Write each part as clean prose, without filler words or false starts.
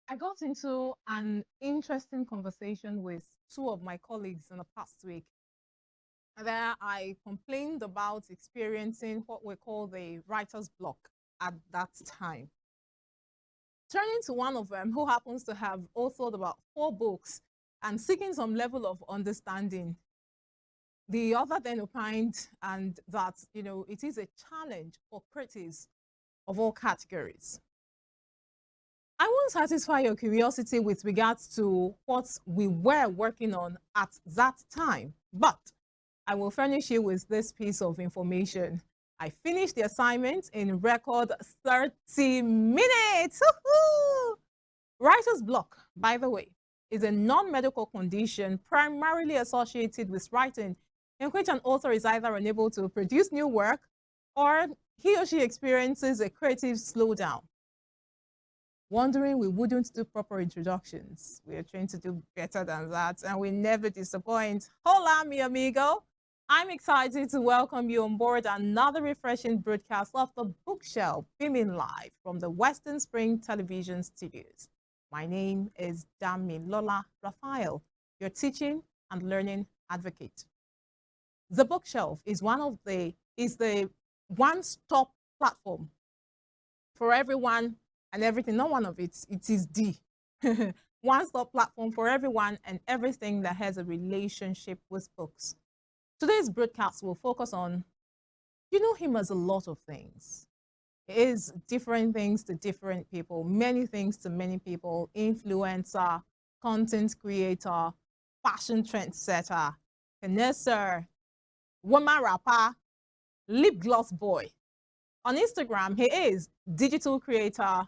I got into an interesting conversation with two of my colleagues in the past week. There, I complained about experiencing what we call the writer's block at that time. Turning to one of them who happens to have authored about 4 books and seeking some level of understanding, the other then opined and that it is a challenge for creatives of all categories. I won't satisfy your curiosity with regards to what we were working on at that time, but I will furnish you with this piece of information. I finished the assignment in record 30 minutes. Writer's block, by the way, is a non-medical condition primarily associated with writing, in which an author is either unable to produce new work or he or she experiences a creative slowdown. Wondering we wouldn't do proper introductions. We are trying to do better than that, and we never disappoint. Hola, mi amigo. I'm excited to welcome you on board another refreshing broadcast of The Bookshelf, beaming live from the Western Spring Television Studios. My name is DAMILOLA RAPHAEL, your teaching and learning advocate. The Bookshelf is the one-stop platform for everyone and everything. Not one of it, it is the one-stop platform for everyone and everything that has a relationship with books. Today's broadcast will focus on, him as a lot of things. It is different things to different people, many things to many people: influencer, content creator, fashion trendsetter, connoisseur, woman rapper, lip gloss boy. On Instagram, he is digital creator,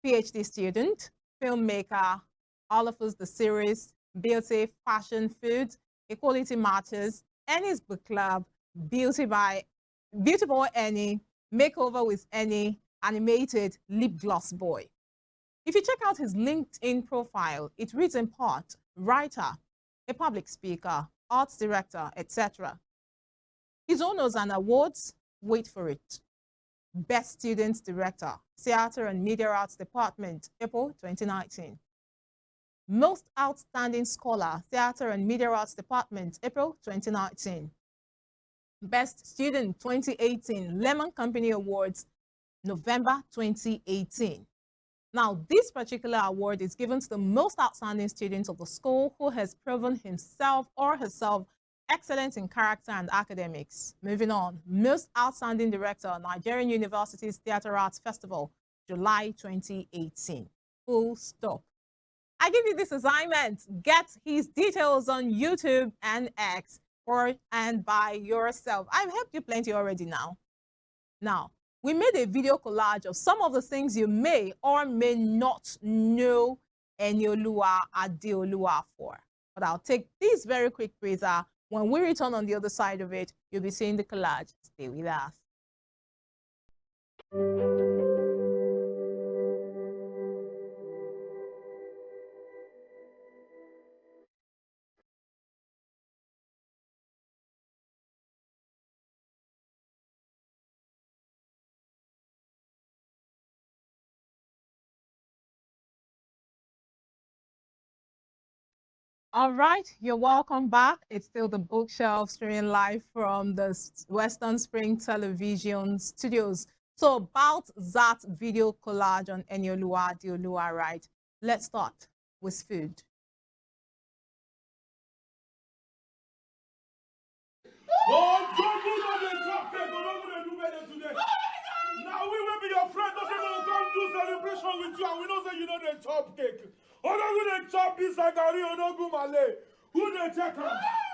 PhD student, filmmaker, all of us the series, beauty, fashion, food, equality matters, Annie's book club, beauty boy Annie, makeover with Annie, animated lip gloss boy. If you check out his LinkedIn profile, it reads in part, writer, a public speaker, arts director, etc. His honors and awards, wait for it. Best Student Director, Theatre and Media Arts Department, April 2019. Most Outstanding Scholar, Theatre and Media Arts Department, April 2019. Best Student 2018, Lemon Company Awards, November 2018. Now, this particular award is given to the most outstanding student of the school who has proven himself or herself excellent in character and academics. Moving on, Most Outstanding Director, Nigerian University's Theatre Arts Festival, July 2018. Full stop. I give you this assignment. Get his details on YouTube and X for and by yourself. I've helped you plenty already now. Now, we made a video collage of some of the things you may or may not know Enioluwa Adeoluwa for. But I'll take this very quick breather. When we return on the other side of it, you'll be seeing the collage. Stay with us. All right, you're welcome back. It's still The Bookshelf, streaming live from the Western Spring Television Studios. So about that video collage on Enioluwa Adeoluwa, right? Let's start with food. Oh, don't do not dey chop cake, or not gonna do better today. Now we will be your friend, doesn't know come do celebration with you, and we know say you know dey chop cake. Or not gonna chop this agari, or not go malay. Who dey check am?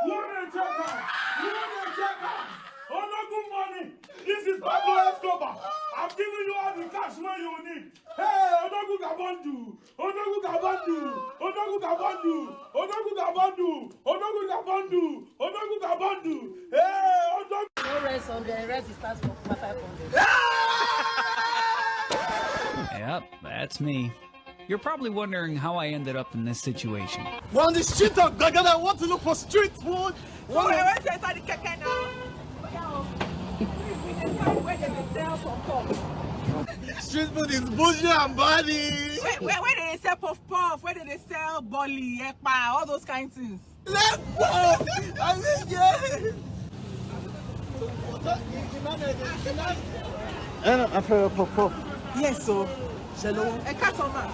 Who dey check am? Who dey check am? Oh, no good money. This is Pablo Escobar. I'm giving you all the cash where you need. Hey, Odogu Gabandu. Odogu Gabandu. Odogu Gabandu. Odogu Gabandu. Odogu Gabandu. Odogu Gabandu. Hey, Odogu. No rest on the rest starts from 500. Yep, that's me. You're probably wondering how I ended up in this situation. We're on the street of Gagada. I want to look for street food. So we went to the keke now. Where they sell some cups. Street food is bougie and body. Where they sell sell puff puff, where they sell bolly, ekpa, all those kind of things. Let's go! I mean, yeah! I feel a pop. Yes, so. Hello. A customer.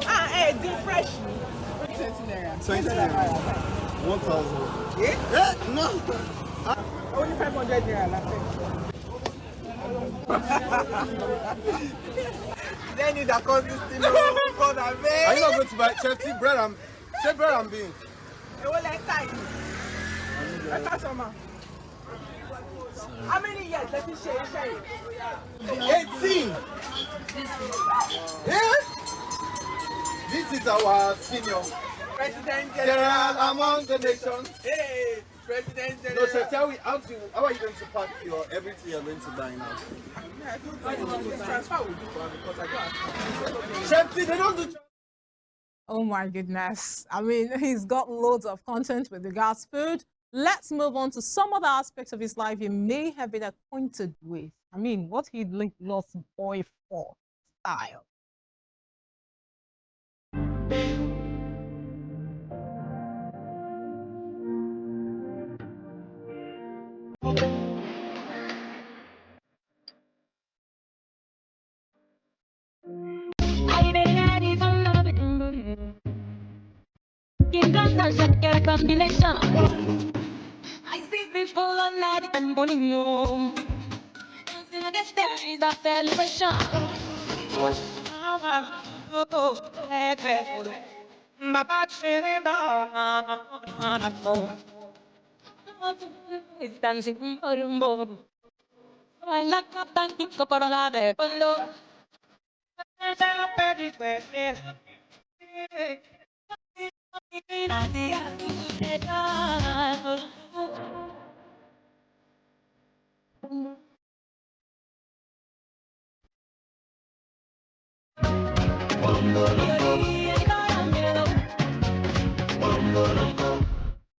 Ah, hey, the fresh. 20 naira. 20 naira. 1,000. Yeah? No. Only 500 naira, They need a cause this thing. God, I Are you not going to buy Chelsea bread and beans? It will like time. A customer. How many years? Let me share it. 18. Yes. This is our senior. President General among the nations. Hey, President No, General. so tell me, how are you going to pack your everything you're going to buy now? Transfer will do for me because I don't have. Chelsea, they don't do. Oh my goodness. I mean, he's got loads of content with regards to food. Let's move on to some other aspects of his life you may have been acquainted with. I mean, what he lost boy for style. I see people on that and bullying you. There is a celebration. My back feeling down. It's dancing for the moon. I like a tank for a day.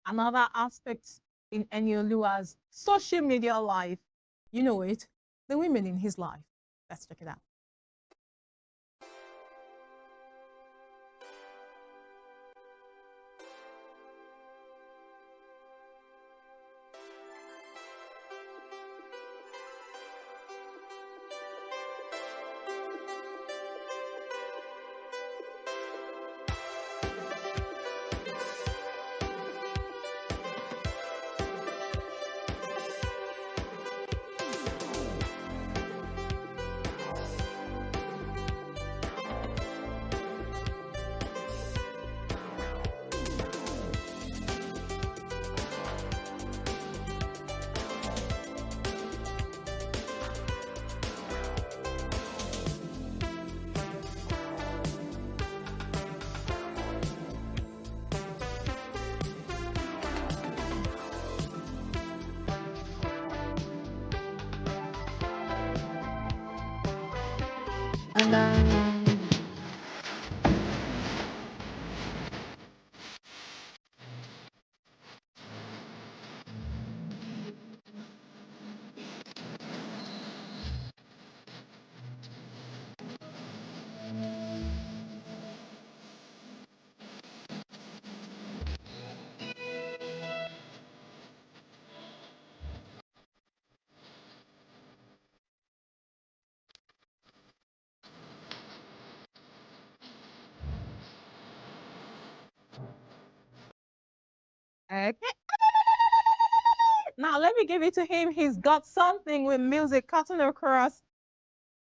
Another aspect in Enioluwa's social media life, you know it, the women in his life. Let's check it out. Okay. Now let me give it to him. He's got something with music cutting across.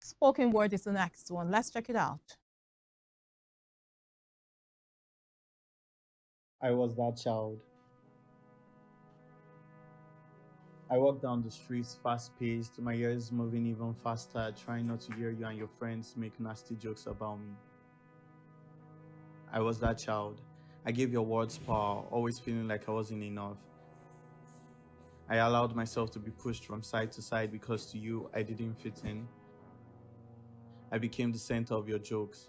Spoken word is the next one. Let's check it out. I was that child. I walked down the streets fast paced, my ears moving even faster, trying not to hear you and your friends make nasty jokes about me. I was that child. I gave your words power, always feeling like I wasn't enough. I allowed myself to be pushed from side to side because to you, I didn't fit in. I became the center of your jokes.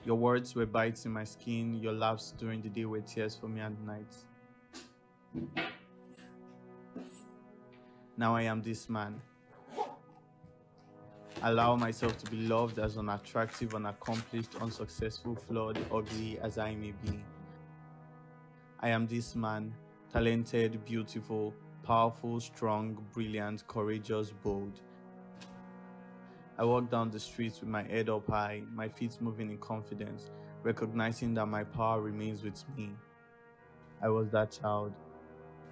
Your words were bites in my skin, your laughs during the day were tears for me at night. Now I am this man. Allow myself to be loved as unattractive, unaccomplished, unsuccessful, flawed, ugly as I may be. I am this man, talented, beautiful, powerful, strong, brilliant, courageous, bold. I walk down the streets with my head up high, my feet moving in confidence, recognizing that my power remains with me. I was that child.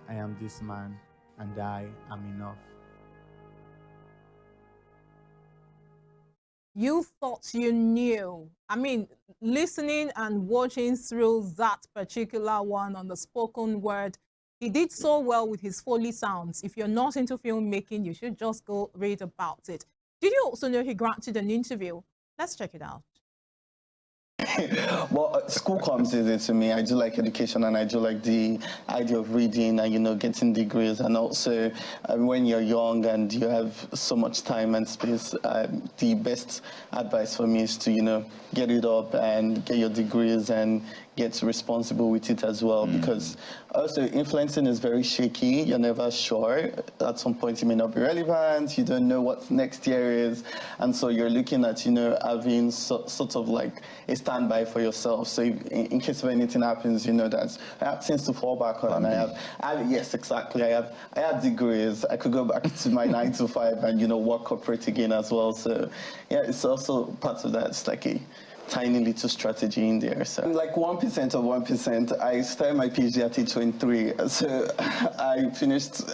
I am this man, and I am enough. You thought you knew. I mean, listening and watching through that particular one on the spoken word, he did so well with his Foley sounds. If you're not into filmmaking, you should just go read about it. Did you also know he granted an interview? Let's check it out. Well, school comes easy to me. I do like education, and I do like the idea of reading and, getting degrees. And also, when you're young and you have so much time and space, the best advice for me is to, get it up and get your degrees and get responsible with it as well. Because also, influencing is very shaky. You're never sure. At some point, it may not be relevant. You don't know what next year is. And so you're looking at, having sort of like a standby for yourself. So if, in case of anything happens, that I have things to fall back on. I have yes, exactly. I have degrees. I could go back to my 9 to 5 and, work corporate again as well. So yeah, it's also part of that. It's like a tiny little strategy in there. So like 1% of 1%. I started my PhD at age 23. So I finished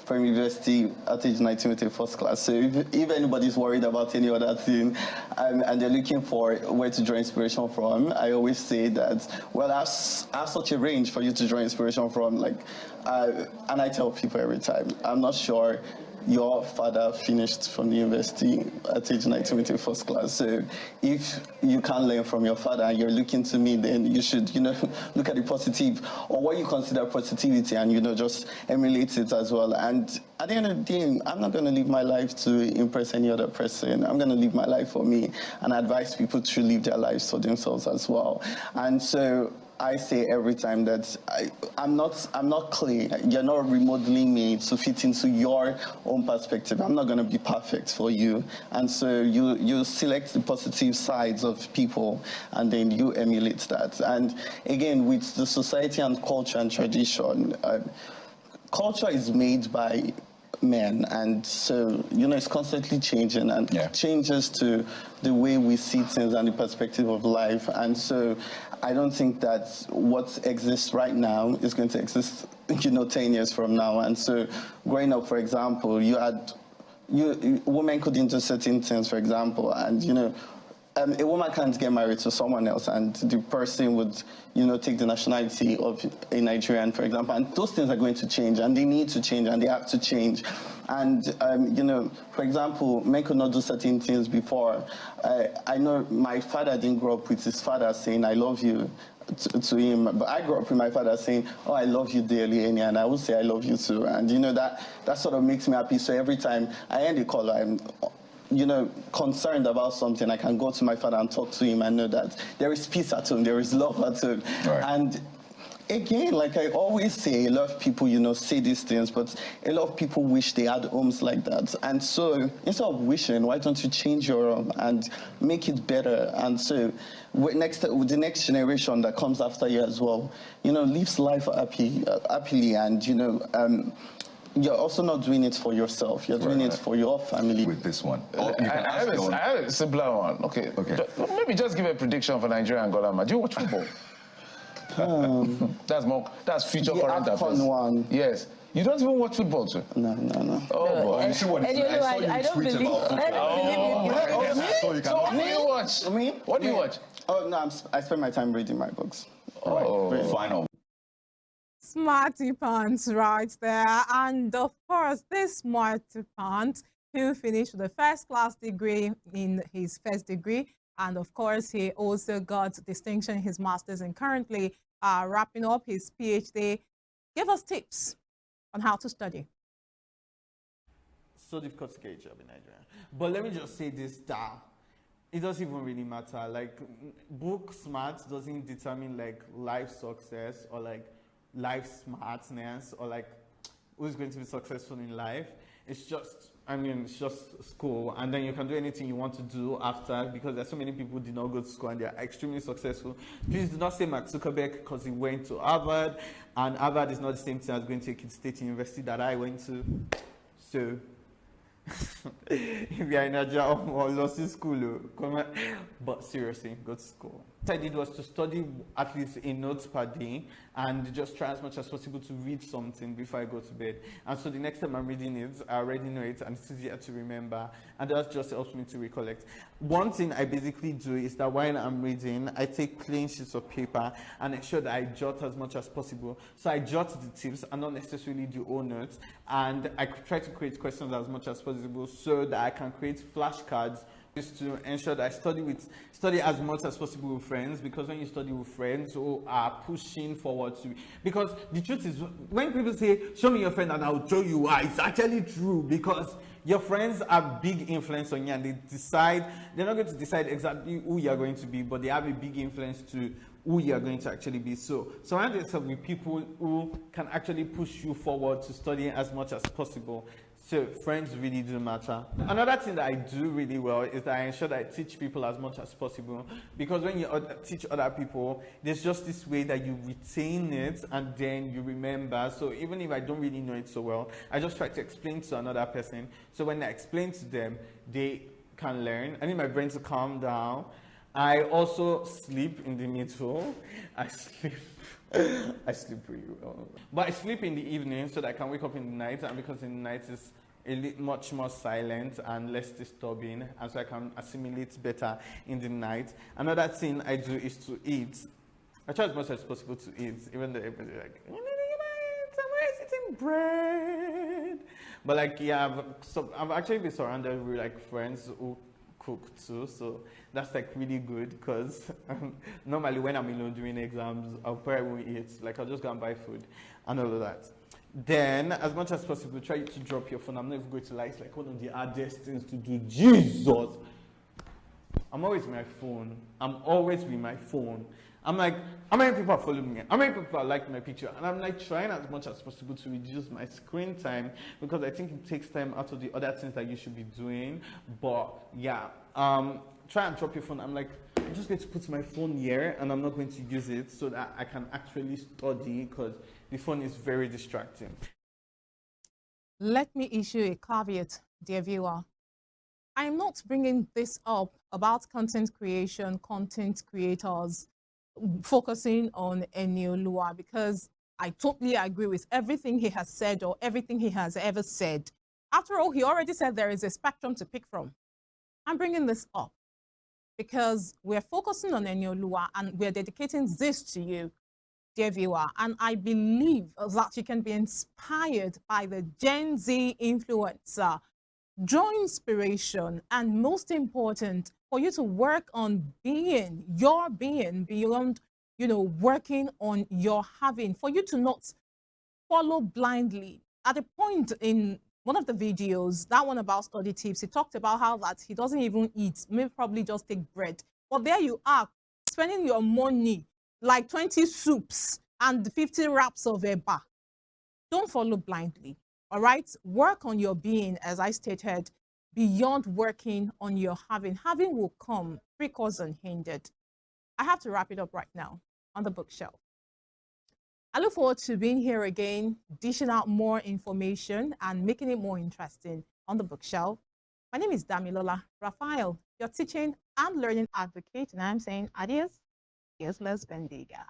from university at age 19 with a first class. So if anybody's worried about any other thing and they're looking for where to draw inspiration from, I always say that, well, I have such a range for you to draw inspiration from. And I tell people every time, I'm not sure your father finished from the university at age 19 with a first class. So if you can't learn from your father and you're looking to me, then you should, look at the positive or what you consider positivity and, just emulate it as well. And at the end of the day, I'm not going to live my life to impress any other person. I'm going to live my life for me and advise people to live their lives for themselves as well. And so I say every time that I'm not clay. You're not remodeling me to fit into your own perspective. I'm not going to be perfect for you. And so you select the positive sides of people and then you emulate that. And again, with the society and culture and tradition, culture is made by men, and so it's constantly changing and changes to the way we see things and the perspective of life. And so I don't think that what exists right now is going to exist 10 years from now. And so growing up, for example, women couldn't do certain things, for example, and a woman can't get married to someone else and the person would, take the nationality of a Nigerian, for example. And those things are going to change and they need to change and they have to change. And, for example, men could not do certain things before. I know my father didn't grow up with his father saying, I love you to him, but I grew up with my father saying, oh, I love you dearly, Enya, and I will say I love you too. And, that sort of makes me happy. So every time I end the call, I'm concerned about something, I can go to my father and talk to him and know that there is peace at home, there is love at home. Right. And again, like I always say, a lot of people, say these things, but a lot of people wish they had homes like that. And so instead of wishing, why don't you change your home and make it better? And so with the next generation that comes after you as well, lives life happily and, you're also not doing it for yourself. You're doing it for your family. With this one. I have a simpler one. Okay. Maybe just give a prediction for Nigeria and Angola. Do you watch football? That's future current affairs. One. Yes. You don't even watch football too? No. Oh, boy. You see what I don't believe you. So what do you watch? Me? What do you watch? Oh, no, I spend my time reading my books. Final. Smarty Pants right there. And of course, this Smarty Pants, who finished with a first-class degree in his first degree. And of course, he also got distinction in his master's and currently wrapping up his PhD. Give us tips on how to study. So difficult to get a job in Nigeria. But let me just say this, that it doesn't even really matter. Like, book smart doesn't determine like life success or like life smartness or like who's going to be successful in life. it's just, it's just school, and then you can do anything you want to do after, because there's so many people who did not go to school and they're extremely successful. Please do not say Mark Zuckerberg because he went to Harvard, and Harvard is not the same thing as going to a Kid State University that I went to. So, if you're in a job or lost in school, but seriously, go to school. What I did was to study at least a note per day and just try as much as possible to read something before I go to bed. And so the next time I'm reading it, I already know it and it's easier to remember, and that just helps me to recollect. One thing I basically do is that while I'm reading, I take plain sheets of paper and ensure that I jot as much as possible. So I jot the tips and not necessarily the whole notes, and I try to create questions as much as possible so that I can create flashcards to ensure that I study as much as possible with friends, because when you study with friends who are pushing forward to, because the truth is, when people say show me your friend and I'll show you why, it's actually true, because your friends have big influence on you, and they're not going to decide exactly who you're going to be, but they have a big influence to who you're going to actually be. So surround yourself with people who can actually push you forward to studying as much as possible. So friends really do matter. Another thing that I do really well is that I ensure that I teach people as much as possible, because when you teach other people, there's just this way that you retain it and then you remember. So even if I don't really know it so well, I just try to explain to another person. So when I explain to them, they can learn. I need my brain to calm down. I also sleep in the middle. I sleep pretty well. But I sleep in the evening so that I can wake up in the night, and because in the night is much more silent and less disturbing, and so I can assimilate better in the night. Another thing I do is to eat. I try as much as possible to eat, even though everybody's like, why is eating bread? But like, yeah, I've actually been surrounded with like friends who cook too, so that's like really good, because normally when I'm alone during exams, I'll probably eat, like I'll just go and buy food and all of that. Then, as much as possible, try to drop your phone. I'm not even going to lie, it's like one of the hardest things to do. Jesus! I'm always with my phone. I'm like, how many people are following me? How many people are liking my picture? And I'm like trying as much as possible to reduce my screen time, because I think it takes time out of the other things that you should be doing. But yeah, try and drop your phone. I'm like, I'm just going to put my phone here and I'm not going to use it so that I can actually study, because the phone is very distracting. Let me issue a caveat, dear viewer. I am not bringing this up about content creation, content creators, focusing on Enlightening, because I totally agree with everything he has said or everything he has ever said. After all, he already said there is a spectrum to pick from. I'm bringing this up because we're focusing on Enlightening and we're dedicating this to you, dear viewer. And I believe that you can be inspired by the Gen Z influencer, draw inspiration, and most important, for you to work on your being beyond, working on your having, for you to not follow blindly. At a point in one of the videos, that one about study tips, he talked about how that he doesn't even eat, maybe probably just take bread. But there you are, spending your money like 20 soups and 50 wraps of eba. Don't follow blindly, all right? Work on your being, as I stated, beyond working on your having. Having will come, free course unhindered. I have to wrap it up right now on the bookshelf. I look forward to being here again, dishing out more information and making it more interesting on the bookshelf. My name is DAMILOLA RAPHAEL, your teaching and learning advocate, and I'm saying adios, yes, les bendiga.